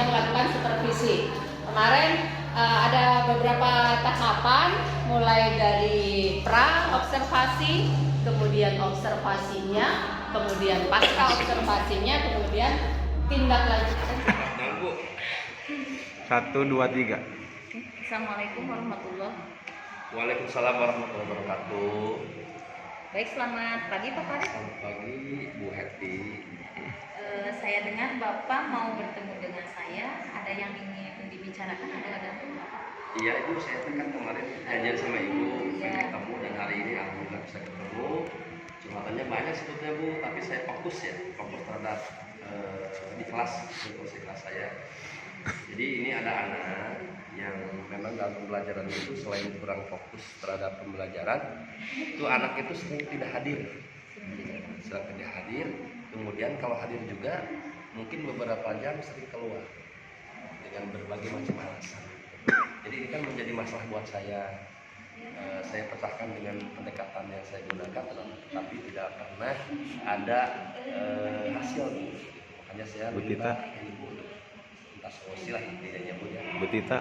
melakukan supervisi. Kemarin ada beberapa tahapan, mulai dari pra observasi, kemudian observasinya, kemudian pasca observasinya, kemudian tindak lanjut. 1, 2, 3. Assalamualaikum warahmatullahi wabarakatuh. Waalaikumsalam warahmatullahi wabarakatuh. Baik, selamat pagi Pak Farid. Selamat pagi Bu Hetty. Saya dengar Bapak mau bertemu dengan saya. Ada yang ingin dibicarakan atau ada? Iya Ibu, saya kan kemarin janjian sama Ibu pengen ketemu dan hari ini alhamdulillah bisa ketemu. Curhatannya banyak sebetulnya Bu, tapi saya fokus terhadap di kelas saya. Jadi ini ada anak yang memang dalam pembelajaran itu selain kurang fokus terhadap pembelajaran, itu anak itu sering tidak hadir. Kemudian kalau hadir juga mungkin beberapa jam sering keluar dengan berbagai macam alasan. Jadi ini kan menjadi masalah buat saya. Saya pecahkan dengan pendekatan yang saya gunakan, tetapi tidak pernah ada hasil. Makanya saya minta minta solusi lah intinya Bu ya. Bu Tita.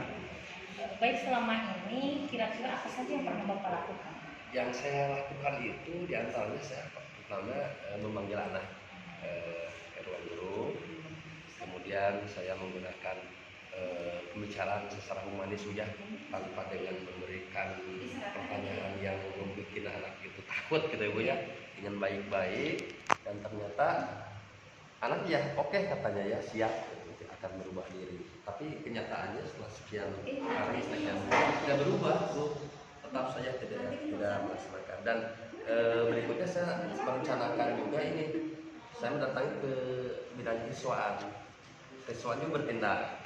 Baik, selama ini kira-kira apa saja yang pernah Bapak lakukan? Yang saya lakukan itu diantaranya saya pertama memanggil anak ke ruang guru, kemudian saya menggunakan pembicaraan secara humanis saja tanpa dengan memberikan pertanyaan yang membuat anak itu takut gitu ya Bu ya, dengan baik-baik, dan ternyata anak ya oke katanya ya siap akan berubah diri, tapi kenyataannya setelah sekian hari tidak berubah Bu, tetap saja tidak melaksanakan. Dan berikutnya saya merencanakan juga ini, saya mendatangi ke bidang siswaan bertindak.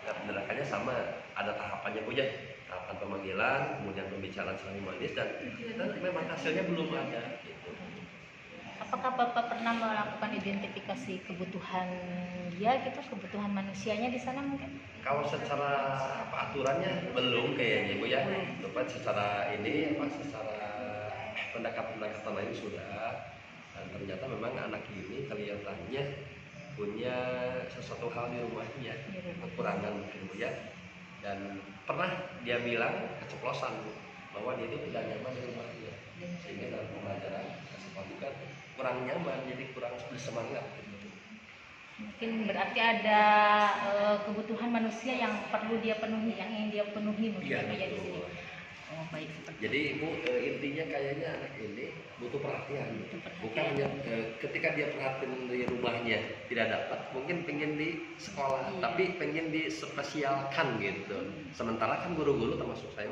Nah, tindakannya sama, ada tahapannya Bu ya, tahapan pemanggilan, kemudian pembicaraan secara humanis, dan memang hasilnya belum ada gitu. Apakah Bapak pernah melakukan identifikasi kebutuhan dia gitu, kebutuhan manusianya di sana mungkin? Kalau secara aturannya belum kayaknya Bu ya. Tepat secara pendekatan lain sudah. Dan ternyata memang anak ini kelihatannya punya sesuatu hal di rumahnya, kekurangan mungkin Bu ya. Dan pernah dia bilang keceplosan Bu, bahwa dia itu tidak nyaman di rumahnya, sehingga dalam pembelajaran kan kurang nyaman, jadi kurang bersemangat gitu. Mungkin berarti ada kebutuhan manusia yang perlu dia penuhi, yang ingin dia penuhi mungkin ya di sini. Oh baik. Jadi Bu, intinya kayaknya anak ini butuh perhatian. Bukan hanya ketika dia perhatian di rumahnya tidak dapat, mungkin pengen di sekolah, tapi pengen dispesialkan gitu. Sementara kan guru-guru termasuk saya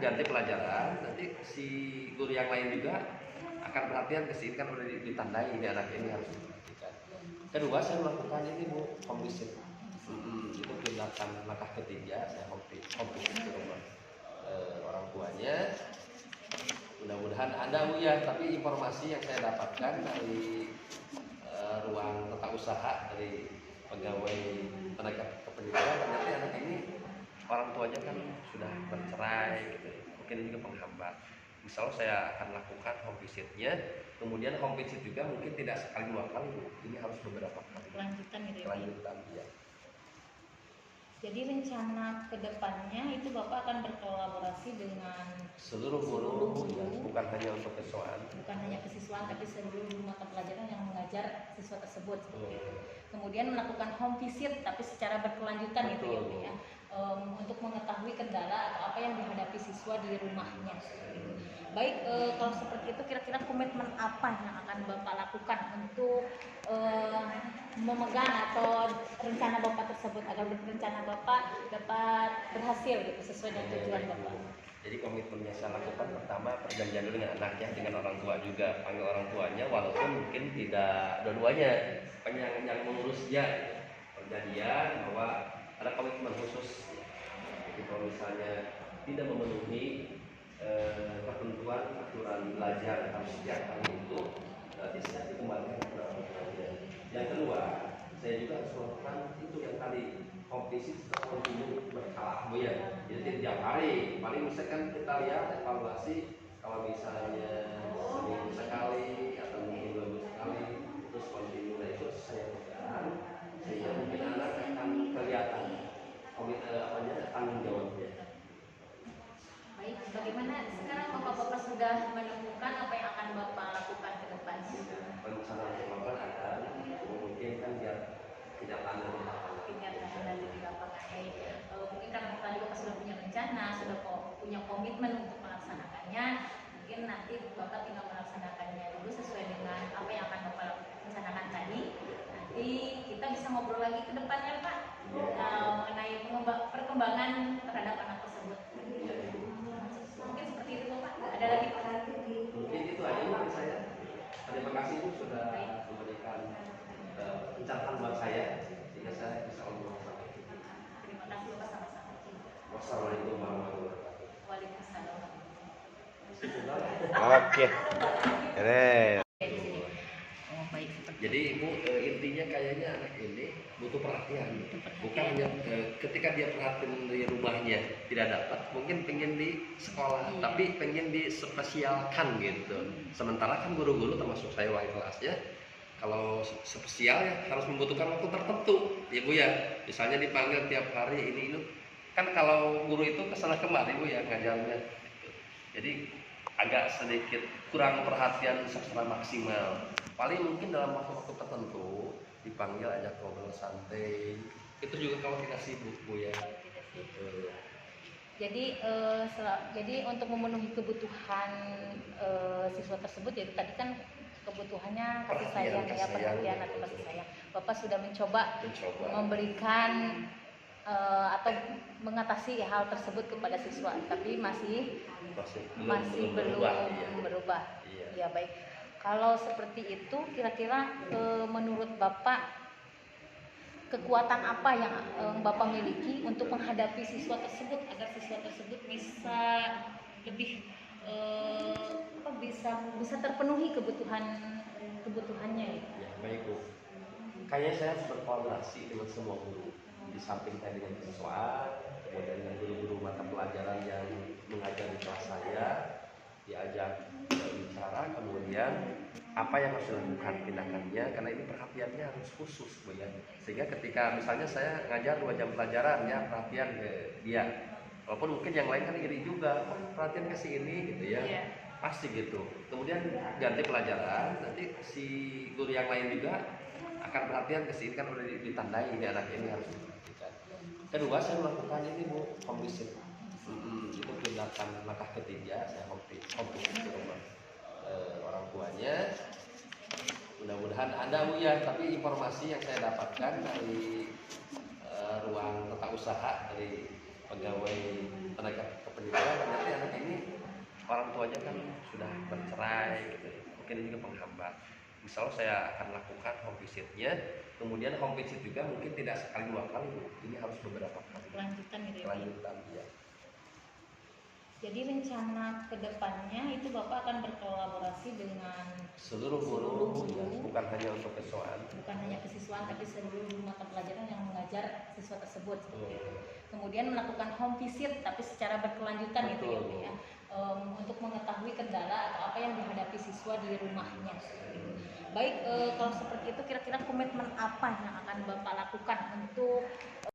ganti pelajaran, nanti si guru yang lain juga akan perhatian ke sini, kan udah ditandai ini anak ini harus diperhatikan. Kedua, saya melakukan ini Bu, home visit. Itu tindakan langkah ketiga, saya home visit ke rumah orang tuanya. Mudah-mudahan ada Bu ya, tapi informasi yang saya dapatkan dari ruang tata usaha dari pegawai tenaga kependidikan, ternyata anak ini orang tuanya kan sudah bercerai gitu. Mungkin ini juga penghambat. Misalnya saya akan lakukan home visitnya, kemudian home visit juga mungkin tidak sekali 2 kali Bu, ini harus beberapa kali. Kelanjutan gitu ya. Kelanjutan ya. Jadi rencana kedepannya itu Bapak akan berkolaborasi dengan seluruh guru, ya, bukan hanya untuk siswaan. Bukan hanya kesiswaan, tapi seluruh mata pelajaran yang mengajar siswa tersebut. Kemudian melakukan home visit, tapi secara berkelanjutan itu ya Bu ya, untuk mengetahui kendala atau apa yang dihadapi siswa di rumahnya. Baik, kalau seperti itu kira-kira komitmen apa yang akan Bapak lakukan untuk memegang atau rencana Bapak tersebut agar rencana Bapak dapat berhasil gitu sesuai dengan tujuan Bapak? Jadi komitmen yang saya lakukan pertama perjanjian dulu dengan anaknya, dengan orang tua juga, panggil orang tuanya walaupun mungkin tidak dua-duanya yang mengurusnya, perjanjian bahwa ada komitmen khusus. Jadi kalau misalnya tidak memenuhi ketentuan aturan belajar harus setiap hari itu nanti saya dikembalikan ke orang tuanya. Yang kedua, saya juga harus melakukan itu yang tadi home visit kontinu berkala Bu ya. Jadi tiap hari, paling misalkan kita lihat evaluasi kalau misalnya seminggu sekali atau mungkin 2 minggu sekali, terus kontinu. Nah itu saya pegang sehingga mungkin anak akan kelihatan lagi ke depannya Pak mengenai perkembangan terhadap anak tersebut. Mungkin seperti itu Pak. Ada lagi Pak? Mungkin itu aja dari saya. Terima kasih Bu sudah memberikan pencerahan buat saya sehingga saya bisa ngomong sama itu. Terima kasih Bapak, sama-sama. Wassalamualaikum warahmatullahi wabarakatuh. Waalaikumsalam. Oke. Keren. Oh baik. Seperti Jadi Ibu intinya kayaknya anak ini butuh perhatian. Bukan hanya ketika dia perhatian di rumahnya tidak dapat, mungkin pengen di sekolah, tapi pengen dispesialkan gitu. Sementara kan guru-guru termasuk saya wali kelasnya, kalau spesial ya harus membutuhkan waktu tertentu, ya Bu ya. Misalnya dipanggil tiap hari ini. Kan kalau guru itu kesana kemari Bu ya ngajarnya. Jadi agak sedikit kurang perhatian secara maksimal. Paling mungkin dalam waktu-waktu tertentu dipanggil ajak ngobrol santai. Itu juga kalau tidak sibuk Bu ya. jadi untuk memenuhi kebutuhan siswa tersebut, jadi tadi kan kebutuhannya kasih sayang ya, perhatian atau kasih sayang. Bapak sudah mencoba memberikan atau mengatasi hal tersebut kepada siswa, tapi masih belum berubah. Iya. Ya baik. Kalau seperti itu, kira-kira menurut Bapak kekuatan apa yang Bapak miliki untuk menghadapi siswa tersebut agar siswa tersebut bisa lebih bisa terpenuhi kebutuhannya? Ya, baik Bu. Kayaknya saya harus berkolaborasi dengan semua guru. Di samping saya dengan siswa, kemudian dengan guru-guru mata pelajaran yang mengajar di kelas saya, diajak bicara, kemudian apa yang harus dilakukan tindakannya, karena ini perhatiannya harus khusus Bu ya. Sehingga ketika misalnya saya ngajar 2 jam pelajaran ya, perhatian ke dia. Walaupun mungkin yang lain kan iri juga, perhatian ke si ini gitu ya. Pasti gitu. Kemudian ganti pelajaran, nanti si guru yang lain juga akan perhatian ke si ini, kan udah ditandai ini anak ini harus diperhatikan. Kedua, saya melakukan ini Bu, home visit. Itu tindakan langkah ketiga, saya home visit ke rumah orang tuanya. Mudah-mudahan ada Bu ya, tapi informasi yang saya dapatkan dari ruang tata usaha dari pegawai tenaga kependidikan, ternyata anak ini orang tuanya kan sudah bercerai gitu. Mungkin ini juga penghambat. Misal saya akan lakukan home visitnya, kemudian home visit juga mungkin tidak sekali 2 kali Bu. Ini harus beberapa kali. Kelanjutan gitu ya. Kelanjutan ya. Jadi rencana kedepannya itu Bapak akan berkolaborasi dengan Seluruh guru, ya, bukan hanya untuk kesiswaan. Bukan hanya kesiswaan, tapi seluruh mata pelajaran yang mengajar siswa tersebut. Kemudian melakukan home visit, tapi secara berkelanjutan gitu ya Bu ya. Untuk mengetahui kendala atau apa yang dihadapi siswa di rumahnya. Baik, kalau seperti itu kira-kira komitmen apa yang akan Bapak lakukan untuk